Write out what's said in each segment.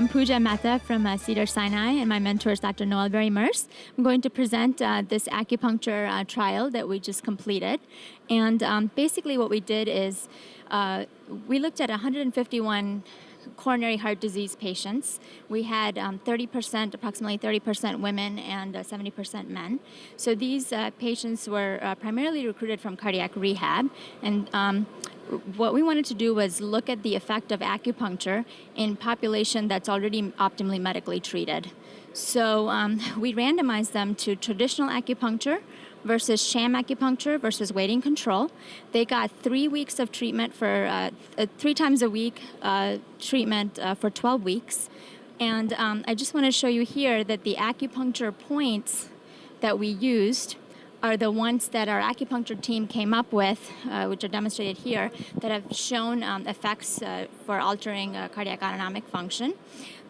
I'm Puja Mehta from Cedars-Sinai, and my mentor is Dr. Noel Berry-Merce. I'm going to present this acupuncture trial that we just completed. And basically what we did is we looked at 151 coronary heart disease patients. We had approximately 30% women and 70% men. So these patients were primarily recruited from cardiac rehab. And what we wanted to do was look at the effect of acupuncture in population that's already optimally medically treated. So we randomized them to traditional acupuncture versus sham acupuncture versus waiting control. They got 3 weeks of treatment for 3 times a week treatment for 12 weeks. And I just want to show you here that the acupuncture points that we used are the ones that our acupuncture team came up with, which are demonstrated here, that have shown effects for altering cardiac autonomic function.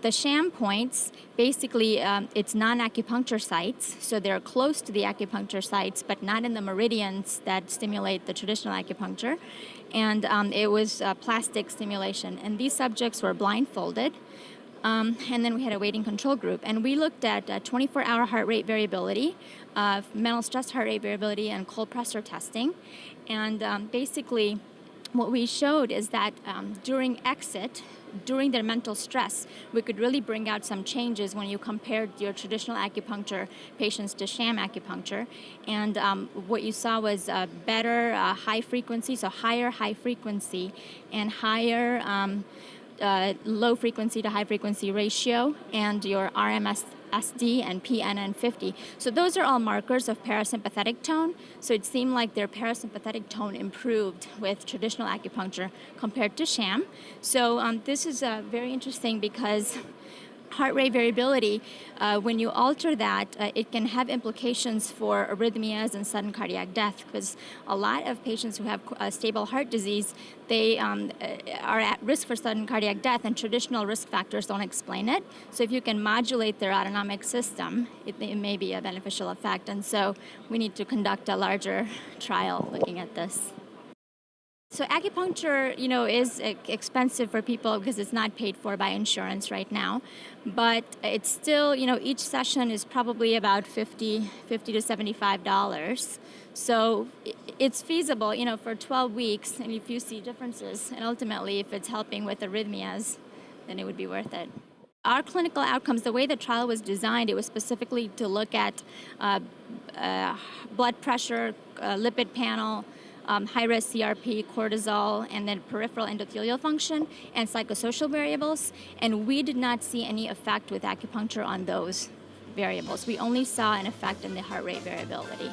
The sham points, basically, it's non-acupuncture sites, so they're close to the acupuncture sites, but not in the meridians that stimulate the traditional acupuncture. And it was plastic stimulation. And these subjects were blindfolded. And then we had a waiting control group. And we looked at 24-hour heart rate variability, mental stress heart rate variability, and cold pressor testing. And basically, what we showed is that during exit, during their mental stress, we could really bring out some changes when you compared your traditional acupuncture patients to sham acupuncture. And what you saw was better high frequency, so higher high frequency and higher low frequency to high frequency ratio, and your RMSD and PNN50. So those are all markers of parasympathetic tone. So it seemed like their parasympathetic tone improved with traditional acupuncture compared to sham. So this is very interesting because heart rate variability, when you alter that, it can have implications for arrhythmias and sudden cardiac death, because a lot of patients who have stable heart disease, they are at risk for sudden cardiac death, and traditional risk factors don't explain it. So if you can modulate their autonomic system, it may be a beneficial effect. And so we need to conduct a larger trial looking at this. So acupuncture, is expensive for people because it's not paid for by insurance right now. But it's still, each session is probably about $50 to $75. So it's feasible, for 12 weeks. And if you see differences, and ultimately if it's helping with arrhythmias, then it would be worth it. Our clinical outcomes, the way the trial was designed, it was specifically to look at blood pressure, lipid panel, high-risk CRP, cortisol, and then peripheral endothelial function, and psychosocial variables. And we did not see any effect with acupuncture on those variables. We only saw an effect in the heart rate variability.